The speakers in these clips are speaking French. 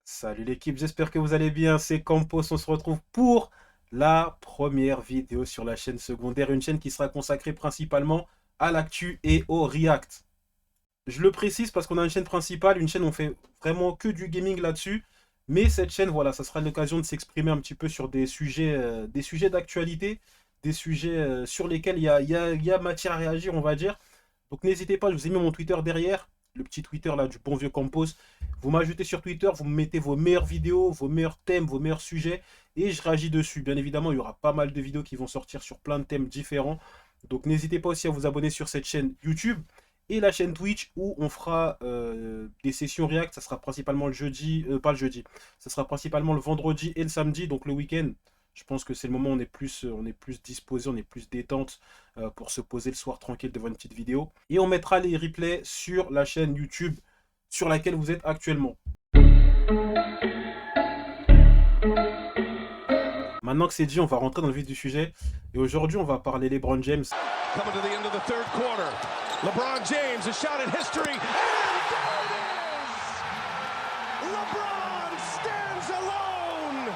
Salut l'équipe, j'espère que vous allez bien, c'est Campos, on se retrouve pour la première vidéo sur la chaîne secondaire, une chaîne qui sera consacrée principalement à l'actu et au react. Je le précise parce qu'on a une chaîne principale, une chaîne où on fait vraiment que du gaming là-dessus, mais cette chaîne, voilà, ça sera l'occasion de s'exprimer un petit peu sur des sujets d'actualité, des sujets sur lesquels il y a matière à réagir, on va dire. Donc n'hésitez pas, je vous ai mis mon Twitter derrière, le petit Twitter là du bon vieux Campos. Vous m'ajoutez sur Twitter, vous me mettez vos meilleures vidéos, vos meilleurs thèmes, vos meilleurs sujets, et je réagis dessus. Bien évidemment, il y aura pas mal de vidéos qui vont sortir sur plein de thèmes différents. Donc n'hésitez pas aussi à vous abonner sur cette chaîne YouTube et la chaîne Twitch où on fera des sessions React. Ça sera principalement le jeudi, pas le jeudi, ça sera principalement le vendredi et le samedi, donc le week-end. Je pense que c'est le moment où on est plus disposé, on est plus détente pour se poser le soir tranquille devant une petite vidéo. Et on mettra les replays sur la chaîne YouTube sur laquelle vous êtes actuellement. Maintenant que c'est dit, on va rentrer dans le vif du sujet. Et aujourd'hui, on va parler LeBron James. Coming to the end of the third quarter. LeBron James, a shot at history. And there it is! LeBron stands alone!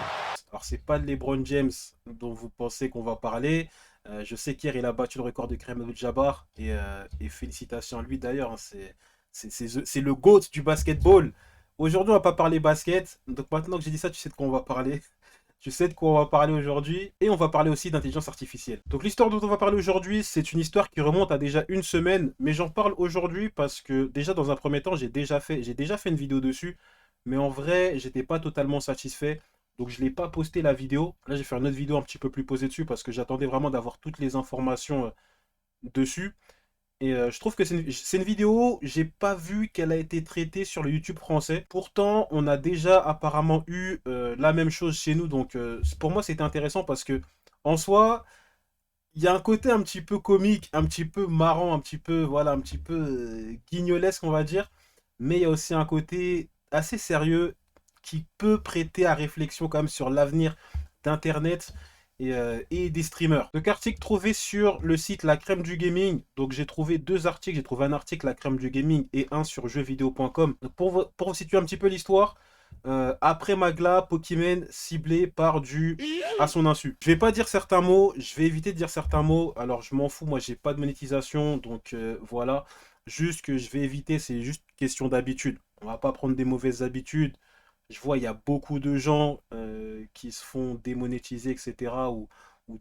Alors, c'est pas de LeBron James dont vous pensez qu'on va parler. Je sais qu'hier, il a battu le record de Kareem Abdul-Jabbar. Et félicitations à lui d'ailleurs. Hein, c'est le GOAT du basketball. Aujourd'hui, on va pas parler basket. Donc maintenant que j'ai dit ça, tu sais de quoi on va parler. Tu sais de quoi on va parler aujourd'hui. Et on va parler aussi d'intelligence artificielle. Donc l'histoire dont on va parler aujourd'hui, c'est une histoire qui remonte à déjà une semaine. Mais j'en parle aujourd'hui parce que déjà dans un premier temps, j'ai déjà fait une vidéo dessus. Mais en vrai, j'étais pas totalement satisfait. Donc je ne l'ai pas posté la vidéo. Là, j'ai fait une autre vidéo un petit peu plus posée dessus parce que j'attendais vraiment d'avoir toutes les informations dessus. Et je trouve que c'est une vidéo, j'ai pas vu qu'elle a été traitée sur le YouTube français. Pourtant, on a déjà apparemment eu la même chose chez nous. Donc pour moi, c'était intéressant parce que en soi, il y a un côté un petit peu comique, un petit peu marrant, un petit peu, voilà, un petit peu guignolesque, on va dire. Mais il y a aussi un côté assez sérieux qui peut prêter à réflexion quand même sur l'avenir d'Internet et des streamers. Donc article trouvé sur le site La Crème du Gaming. Donc j'ai trouvé deux articles. J'ai trouvé un article La Crème du Gaming et un sur jeuxvideo.com. Donc pour vous situer un petit peu l'histoire, après Magla, Pokémon ciblé par du à son insu. Je vais pas dire certains mots, je vais éviter de dire certains mots. Alors je m'en fous, moi j'ai pas de monétisation, donc voilà. Juste que je vais éviter, c'est juste question d'habitude. On va pas prendre des mauvaises habitudes. Je vois, il y a beaucoup de gens qui se font démonétiser, etc. Ou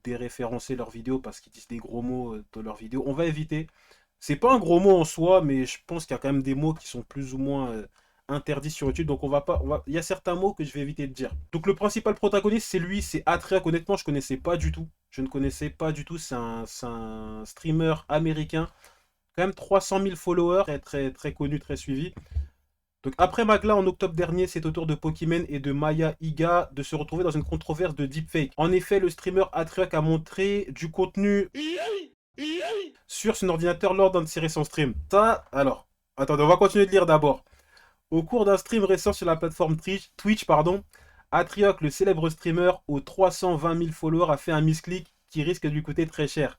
déréférencer leurs vidéos parce qu'ils disent des gros mots dans leurs vidéos. On va éviter. C'est pas un gros mot en soi, mais je pense qu'il y a quand même des mots qui sont plus ou moins interdits sur YouTube. Donc on va pas. Il y a certains mots que je vais éviter de dire. Donc le principal protagoniste, c'est lui, c'est Atriak. Honnêtement, je connaissais pas du tout. Je ne connaissais pas du tout. C'est un streamer américain. Quand même 300 000 followers, très très très connu, très suivi. Donc après Magla en octobre dernier, c'est au tour de Pokimane et de Maya Iga de se retrouver dans une controverse de deepfake. En effet, le streamer Atriak a montré du contenu sur son ordinateur lors d'un de ses récents streams. Ça, alors, attendez, on va continuer de lire d'abord. Au cours d'un stream récent sur la plateforme Twitch, Atriok, le célèbre streamer aux 320 000 followers, a fait un misclick qui risque de lui coûter très cher.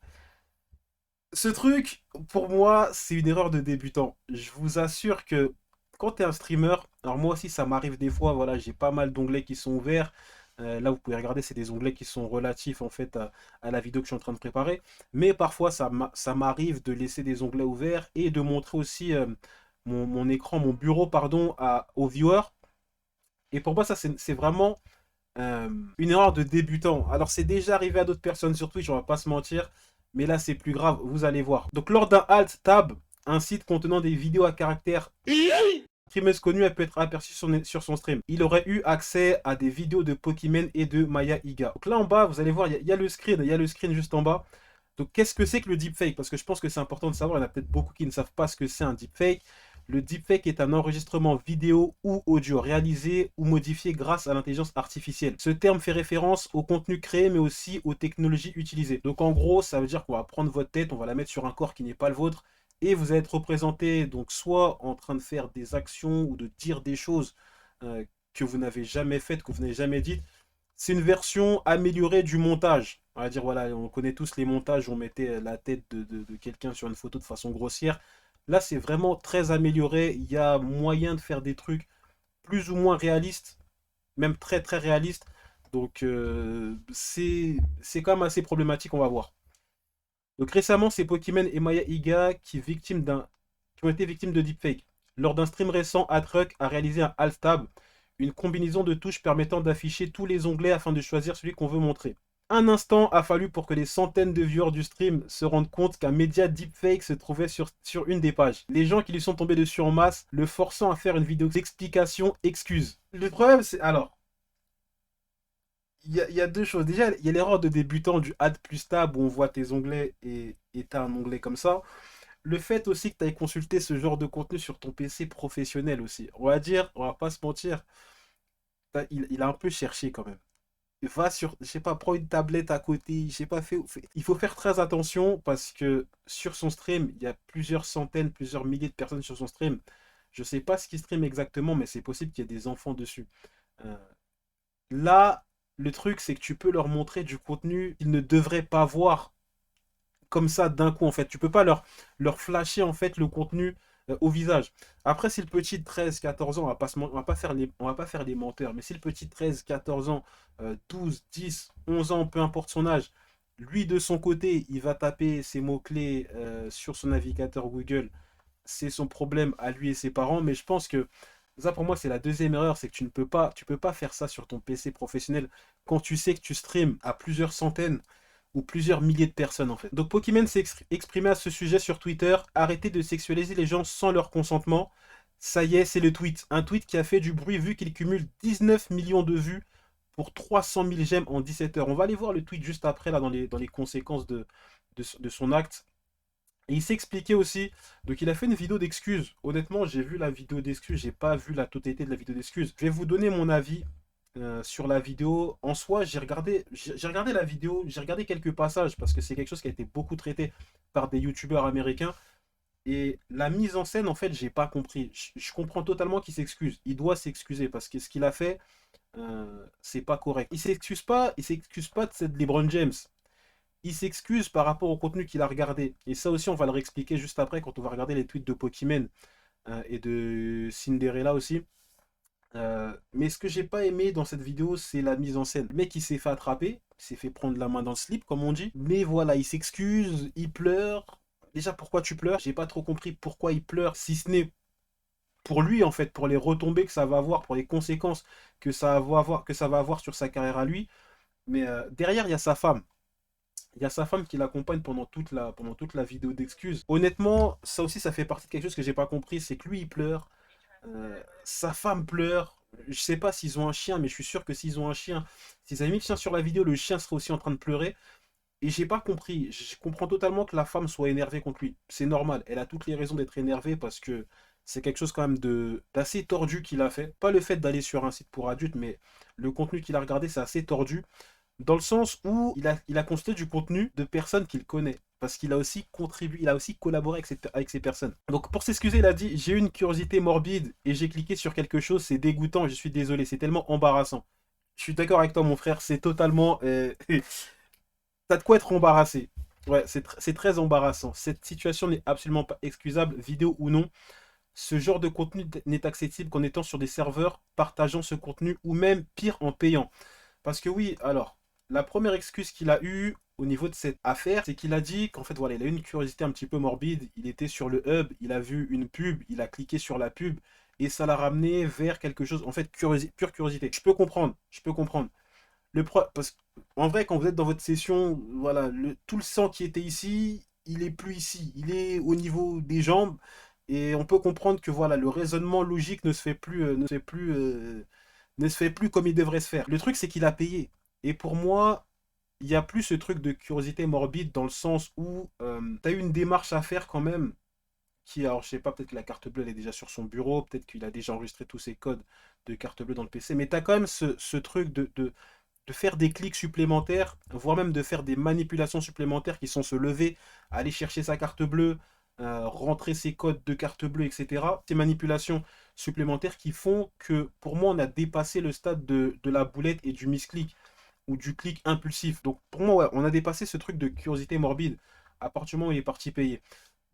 Ce truc, pour moi, c'est une erreur de débutant. Je vous assure que quand tu es un streamer, alors moi aussi ça m'arrive des fois, voilà, j'ai pas mal d'onglets qui sont ouverts. Là, vous pouvez regarder, c'est des onglets qui sont relatifs en fait à la vidéo que je suis en train de préparer. Mais parfois, ça m'arrive de laisser des onglets ouverts et de montrer aussi mon écran, mon bureau, pardon, aux viewers. Et pour moi, ça, c'est vraiment une erreur de débutant. Alors, c'est déjà arrivé à d'autres personnes sur Twitch, on va pas se mentir. Mais là, c'est plus grave, vous allez voir. Donc, lors d'un alt tab, un site contenant des vidéos à caractère streameuse connue, elle peut être aperçue sur son stream. Il aurait eu accès à des vidéos de Pokimane et de Maya Iga. Donc là en bas, vous allez voir, il y a le screen, il y a le screen juste en bas. Donc qu'est-ce que c'est que le deepfake? Parce que je pense que c'est important de savoir, il y en a peut-être beaucoup qui ne savent pas ce que c'est un deepfake. Le deepfake est un enregistrement vidéo ou audio réalisé ou modifié grâce à l'intelligence artificielle. Ce terme fait référence au contenu créé mais aussi aux technologies utilisées. Donc en gros, ça veut dire qu'on va prendre votre tête, on va la mettre sur un corps qui n'est pas le vôtre et vous allez être représenté donc soit en train de faire des actions ou de dire des choses que vous n'avez jamais faites, que vous n'avez jamais dites. C'est une version améliorée du montage. On va dire, voilà, on connaît tous les montages où on mettait la tête de quelqu'un sur une photo de façon grossière. Là, c'est vraiment très amélioré. Il y a moyen de faire des trucs plus ou moins réalistes même très très réaliste. Donc c'est quand même assez problématique, on va voir. Donc récemment, c'est Pokimane et Maya Iga qui ont été victimes de deepfake. Lors d'un stream récent, Atruck a réalisé un alt tab, une combinaison de touches permettant d'afficher tous les onglets afin de choisir celui qu'on veut montrer. Un instant a fallu pour que les centaines de viewers du stream se rendent compte qu'un média deepfake se trouvait sur une des pages. Les gens qui lui sont tombés dessus en masse, le forçant à faire une vidéo d'explication excuse. Le problème, c'est... Alors, il y a deux choses. Déjà, il y a l'erreur de débutant du add plus tab où on voit tes onglets et t'as un onglet comme ça. Le fait aussi que tu aies consulté ce genre de contenu sur ton PC professionnel aussi. On va dire, on va pas se mentir, il a un peu cherché quand même. Va sur, je sais pas, prends une tablette à côté, je sais pas, il faut faire très attention parce que sur son stream, il y a plusieurs centaines, plusieurs milliers de personnes sur son stream. Je sais pas ce qu'il stream exactement, mais c'est possible qu'il y ait des enfants dessus. Euh, Là, le truc, c'est que tu peux leur montrer du contenu qu'ils ne devraient pas voir comme ça d'un coup, en fait. Tu peux pas leur flasher, en fait, le contenu au visage. Après, si le petit de 13, 14 ans, on va pas faire les menteurs, mais si le petit de 13, 14 ans, 12, 10, 11 ans, peu importe son âge, lui, de son côté, il va taper ses mots-clés sur son navigateur Google, c'est son problème à lui et ses parents, mais je pense que ça pour moi c'est la deuxième erreur, c'est que tu peux pas faire ça sur ton PC professionnel quand tu sais que tu streams à plusieurs centaines ou plusieurs milliers de personnes en fait. Donc Pokimane s'est exprimé à ce sujet sur Twitter, arrêtez de sexualiser les gens sans leur consentement. Ça y est, c'est le tweet. Un tweet qui a fait du bruit vu qu'il cumule 19 millions de vues pour 300 000 j'aime en 17 heures. On va aller voir le tweet juste après là dans les conséquences de son acte. Et il s'est expliqué aussi. Donc il a fait une vidéo d'excuses. Honnêtement, j'ai vu la vidéo d'excuses. J'ai pas vu la totalité de la vidéo d'excuses. Je vais vous donner mon avis sur la vidéo. En soi, j'ai regardé la vidéo. J'ai regardé quelques passages parce que c'est quelque chose qui a été beaucoup traité par des youtubeurs américains. Et la mise en scène, en fait, j'ai pas compris. Je comprends totalement qu'il s'excuse. Il doit s'excuser parce que ce qu'il a fait, c'est pas correct. Il s'excuse pas de cette LeBron James. Il s'excuse par rapport au contenu qu'il a regardé. Et ça aussi, on va le réexpliquer juste après quand on va regarder les tweets de Pokimane et de Cinderella aussi. Mais ce que j'ai pas aimé dans cette vidéo, c'est la mise en scène. Le mec, il s'est fait attraper, il s'est fait prendre la main dans le slip, comme on dit. Mais voilà, il s'excuse, il pleure. Déjà, pourquoi tu pleures? J'ai pas trop compris pourquoi il pleure, si ce n'est pour lui, en fait, pour les retombées que ça va avoir, pour les conséquences que ça va avoir sur sa carrière à lui. Mais derrière, il y a sa femme. Il y a sa femme qui l'accompagne pendant toute la vidéo d'excuses. Honnêtement, ça aussi, ça fait partie de quelque chose que j'ai pas compris, c'est que lui, il pleure, sa femme pleure. Je sais pas s'ils ont un chien, mais je suis sûr que s'ils ont un chien, s'ils avaient mis le chien sur la vidéo, le chien serait aussi en train de pleurer. Et j'ai pas compris. Je comprends totalement que la femme soit énervée contre lui. C'est normal. Elle a toutes les raisons d'être énervée parce que c'est quelque chose quand même de d'assez tordu qu'il a fait. Pas le fait d'aller sur un site pour adultes, mais le contenu qu'il a regardé, c'est assez tordu. Dans le sens où il a consulté du contenu de personnes qu'il connaît. Parce qu'il a aussi contribué, il a aussi collaboré avec ces personnes. Donc pour s'excuser, il a dit: j'ai eu une curiosité morbide et j'ai cliqué sur quelque chose, c'est dégoûtant, je suis désolé, c'est tellement embarrassant. Je suis d'accord avec toi, mon frère, c'est totalement. T'as de quoi être embarrassé. Ouais, c'est très embarrassant. Cette situation n'est absolument pas excusable, vidéo ou non. Ce genre de contenu n'est accessible qu'en étant sur des serveurs partageant ce contenu ou même pire en payant. Parce que oui, alors, la première excuse qu'il a eue au niveau de cette affaire, c'est qu'il a dit qu'en fait, voilà, il a eu une curiosité un petit peu morbide. Il était sur le hub, il a vu une pub, il a cliqué sur la pub et ça l'a ramené vers quelque chose, en fait, pure curiosité. Je peux comprendre, je peux comprendre. Parce qu'en vrai, quand vous êtes dans votre session, voilà, tout le sang qui était ici, il est plus ici. Il est au niveau des jambes. Et on peut comprendre que voilà, le raisonnement logique ne se fait plus, ne se fait plus comme il devrait se faire. Le truc, c'est qu'il a payé. Et pour moi, il y a plus ce truc de curiosité morbide dans le sens où tu as eu une démarche à faire quand même. Alors je sais pas, peut-être que la carte bleue elle est déjà sur son bureau, peut-être qu'il a déjà enregistré tous ses codes de carte bleue dans le PC, mais tu as quand même ce truc de faire des clics supplémentaires, voire même de faire des manipulations supplémentaires qui sont se lever, aller chercher sa carte bleue, rentrer ses codes de carte bleue, etc. Ces manipulations supplémentaires qui font que pour moi on a dépassé le stade de la boulette et du misclick ou du clic impulsif. Donc pour moi ouais, on a dépassé ce truc de curiosité morbide à partir du moment où il est parti payer.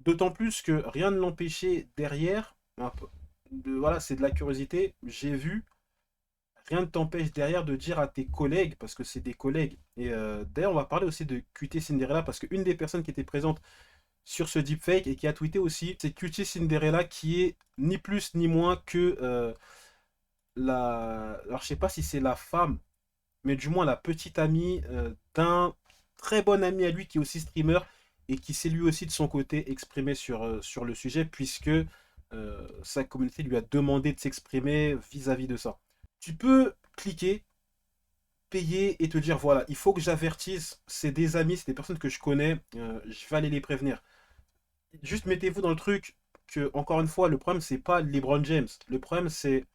D'autant plus que rien ne l'empêchait derrière. Voilà, c'est de la curiosité. J'ai vu, rien ne t'empêche derrière de dire à tes collègues, parce que c'est des collègues, et d'ailleurs on va parler aussi de QT Cinderella, parce qu'une des personnes qui était présente sur ce deepfake et qui a tweeté aussi, c'est QT Cinderella qui est ni plus ni moins que alors je sais pas si c'est la femme, mais du moins la petite amie d'un très bon ami à lui qui est aussi streamer et qui s'est lui aussi de son côté exprimé sur le sujet puisque sa communauté lui a demandé de s'exprimer vis-à-vis de ça. Tu peux cliquer, payer et te dire voilà, il faut que j'avertisse, c'est des amis, c'est des personnes que je connais, je vais aller les prévenir. Juste mettez-vous dans le truc que, encore une fois, le problème c'est pas LeBron James, le problème c'est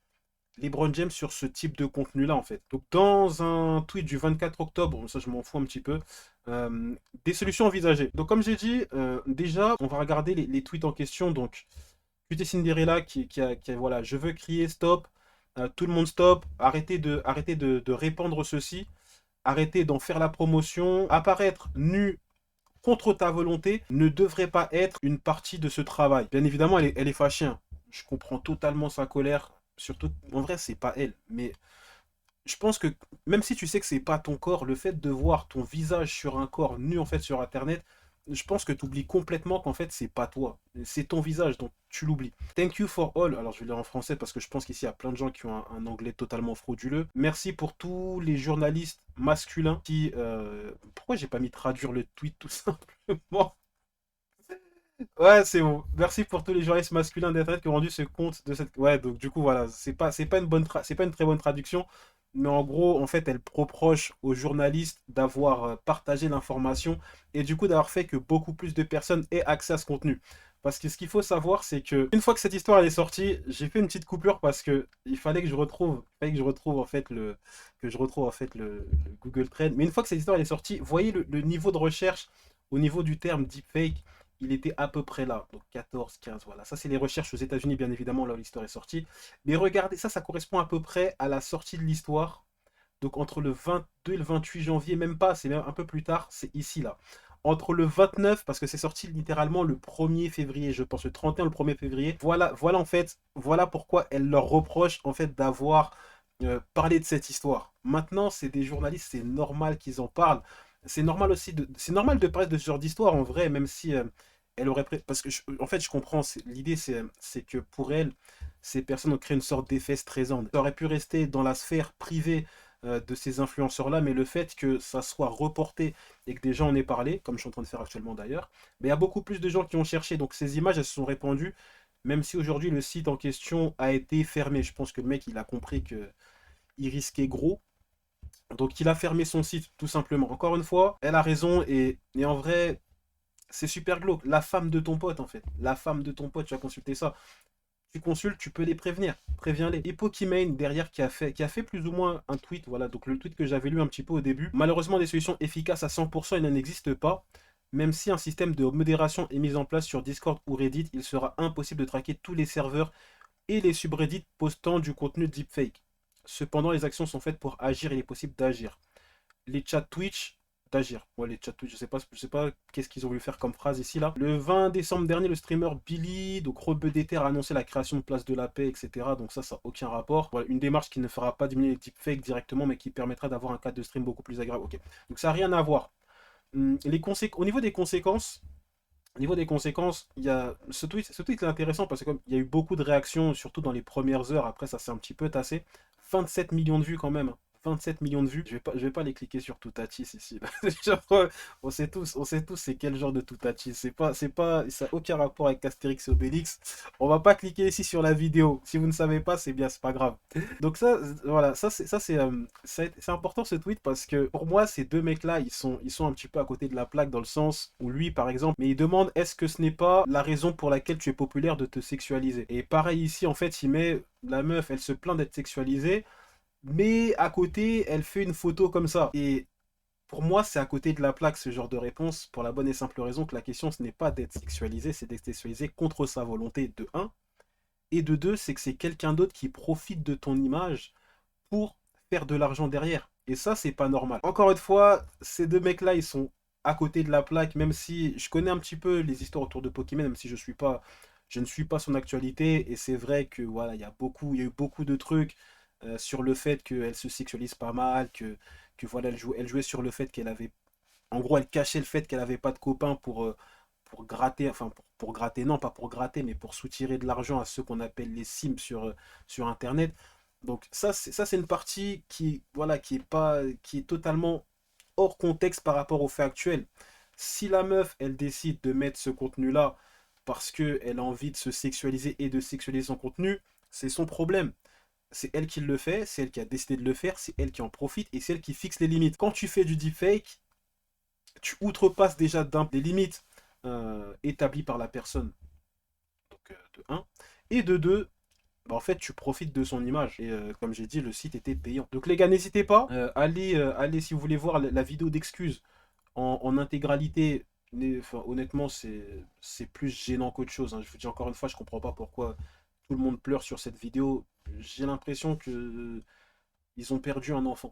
LeBron James sur ce type de contenu-là, en fait. Donc, dans un tweet du 24 octobre, ça je m'en fous un petit peu, des solutions envisagées. Donc, comme j'ai dit, déjà, on va regarder les tweets en question. Donc, QT Cinderella voilà, je veux crier stop, tout le monde stop, arrêtez de répandre ceci, arrêtez d'en faire la promotion, apparaître nu contre ta volonté ne devrait pas être une partie de ce travail. Bien évidemment, elle est fâchée, hein. Je comprends totalement sa colère. Surtout, en vrai, c'est pas elle. Mais je pense que même si tu sais que c'est pas ton corps, le fait de voir ton visage sur un corps nu en fait sur Internet, je pense que tu oublies complètement qu'en fait c'est pas toi. C'est ton visage, donc tu l'oublies. Thank you for all. Alors je vais le dire en français parce que je pense qu'ici il y a plein de gens qui ont un anglais totalement frauduleux. Merci pour tous les journalistes masculins qui. Pourquoi j'ai pas mis traduire le tweet tout simplement? Ouais, c'est bon. Merci pour tous les journalistes masculins d'Internet qui ont rendu ce compte de cette. Ouais, donc du coup, voilà, c'est pas une c'est pas une très bonne traduction, mais en gros, en fait, elle reproche aux journalistes d'avoir partagé l'information et du coup d'avoir fait que beaucoup plus de personnes aient accès à ce contenu. Parce que ce qu'il faut savoir, c'est que une fois que cette histoire elle est sortie, j'ai fait une petite coupure parce que il fallait que je retrouve en fait le Google Trend. Mais une fois que cette histoire elle est sortie, voyez le niveau de recherche au niveau du terme deepfake il était à peu près là. Donc 14, 15, voilà. Ça, c'est les recherches aux États-Unis, bien évidemment, là où l'histoire est sortie. Mais regardez, ça correspond à peu près à la sortie de l'histoire. Donc entre le 22 et le 28 janvier, même pas, c'est même un peu plus tard, c'est ici, là. Entre le 29, parce que c'est sorti littéralement le 1er février, je pense, le 31 ou le 1er février. Voilà en fait, voilà pourquoi elle leur reproche en fait d'avoir parlé de cette histoire. Maintenant, c'est des journalistes, c'est normal qu'ils en parlent. C'est normal aussi c'est normal de parler de ce genre d'histoire en vrai, même si elle aurait parce que en fait je comprends l'idée c'est que pour elle ces personnes ont créé une sorte d'effet stressant. Ça aurait pu rester dans la sphère privée de ces influenceurs là, mais le fait que ça soit reporté et que des gens en aient parlé comme je suis en train de faire actuellement d'ailleurs, mais il y a beaucoup plus de gens qui ont cherché, donc ces images elles se sont répandues même si aujourd'hui le site en question a été fermé. Je pense que le mec il a compris que il risquait gros, donc il a fermé son site tout simplement. Encore une fois elle a raison, et en vrai c'est super glauque. La femme de ton pote, en fait. La femme de ton pote, tu vas consulter ça. Tu consultes, tu peux les prévenir. Préviens-les. Et Pokimane, derrière, qui a fait plus ou moins un tweet. Voilà, donc le tweet que j'avais lu un petit peu au début. Malheureusement, des solutions efficaces à 100%, il n'en existe pas. Même si un système de modération est mis en place sur Discord ou Reddit, il sera impossible de traquer tous les serveurs et les subreddits postant du contenu deepfake. Cependant, les actions sont faites pour agir et il est possible d'agir. Les chats Twitch d'agir. Ouais, les chats Twitch, je sais pas qu'est-ce qu'ils ont voulu faire comme phrase ici là. Le 20 décembre dernier, le streamer Billy, donc Rebeu d'Ether, a annoncé la création de Place de la Paix, etc. Donc ça n'a aucun rapport. Voilà, une démarche qui ne fera pas diminuer les deepfakes directement, mais qui permettra d'avoir un cadre de stream beaucoup plus agréable. Ok. Donc ça n'a rien à voir. Au niveau des conséquences, il y a ce tweet est intéressant parce que comme il y a eu beaucoup de réactions, surtout dans les premières heures, après ça s'est un petit peu tassé. 27 millions de vues quand même. 27 millions de vues. Je vais pas les cliquer sur Toutatis ici. Genre, on sait tous c'est quel genre de Toutatis. Ça n'a aucun rapport avec Astérix et Obélix. On va pas cliquer ici sur la vidéo. Si vous ne savez pas, c'est bien, c'est pas grave. Donc ça, voilà, c'est important ce tweet parce que pour moi, ces deux mecs-là, ils sont un petit peu à côté de la plaque dans le sens où lui, par exemple, mais il demande est-ce que ce n'est pas la raison pour laquelle tu es populaire de te sexualiser. Et pareil ici, en fait, il met la meuf, elle se plaint d'être sexualisée, mais à côté, elle fait une photo comme ça. Et pour moi, c'est à côté de la plaque ce genre de réponse pour la bonne et simple raison que la question, ce n'est pas d'être sexualisé, c'est d'être sexualisé contre sa volonté de un. Et de deux, c'est que c'est quelqu'un d'autre qui profite de ton image pour faire de l'argent derrière. Et ça, c'est pas normal. Encore une fois, ces deux mecs-là, ils sont à côté de la plaque, même si je connais un petit peu les histoires autour de Pokémon, même si je ne suis pas son actualité. Et c'est vrai que voilà, il y a eu beaucoup de trucs. sur le fait qu'elle se sexualise pas mal, que voilà, elle jouait sur le fait qu'elle avait... En gros, elle cachait le fait qu'elle avait pas de copain pour gratter, enfin pour gratter, non pas pour gratter, mais pour soutirer de l'argent à ceux qu'on appelle les sims sur Internet. Donc ça c'est une partie qui, voilà, qui est pas, qui est totalement hors contexte par rapport aux faits actuels. Si la meuf, elle décide de mettre ce contenu-là parce qu'elle a envie de se sexualiser et de sexualiser son contenu, c'est son problème. C'est elle qui le fait, c'est elle qui a décidé de le faire, c'est elle qui en profite et c'est elle qui fixe les limites. Quand tu fais du deepfake, tu outrepasses déjà des limites établies par la personne, donc de un. Et de 2, bah, en fait, tu profites de son image. Et comme j'ai dit, le site était payant. Donc les gars, n'hésitez pas, allez si vous voulez voir la vidéo d'excuses en intégralité. Enfin, honnêtement, c'est plus gênant qu'autre chose, hein. Je vous dis encore une fois, je comprends pas pourquoi tout le monde pleure sur cette vidéo. J'ai l'impression que ils ont perdu un enfant.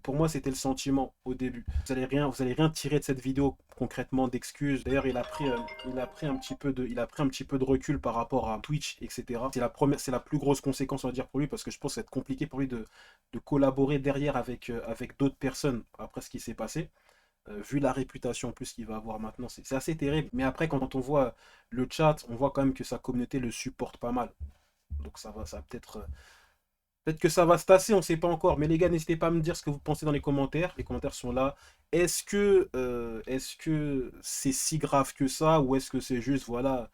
Pour moi, c'était le sentiment au début. Vous allez rien tirer de cette vidéo concrètement d'excuses. D'ailleurs, il a pris un petit peu de recul par rapport à Twitch, etc. C'est la plus grosse conséquence, on va dire, pour lui, parce que je pense que ça va être compliqué pour lui de collaborer derrière avec d'autres personnes après ce qui s'est passé. Vu la réputation en plus qu'il va avoir maintenant, c'est assez terrible. Mais après, quand on voit le chat, on voit quand même que sa communauté le supporte pas mal. Donc ça va peut-être peut-être que ça va se tasser, on ne sait pas encore. Mais les gars, n'hésitez pas à me dire ce que vous pensez dans les commentaires. Les commentaires sont là. Est-ce que c'est si grave que ça ou est-ce que c'est juste, voilà,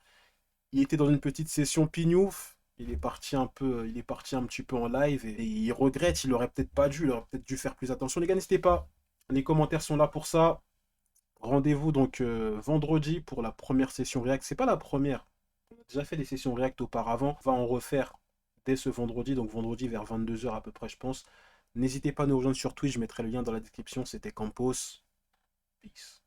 il était dans une petite session pignouf, il est parti un petit peu en live et il regrette, il aurait peut-être pas dû, il aurait peut-être dû faire plus attention. Les gars, n'hésitez pas. Les commentaires sont là pour ça. Rendez-vous donc vendredi pour la première session React. C'est pas la première. On a déjà fait des sessions React auparavant. On va en refaire dès ce vendredi, donc vendredi vers 22 h à peu près, je pense. N'hésitez pas à nous rejoindre sur Twitch, je mettrai le lien dans la description. C'était Campos. Peace.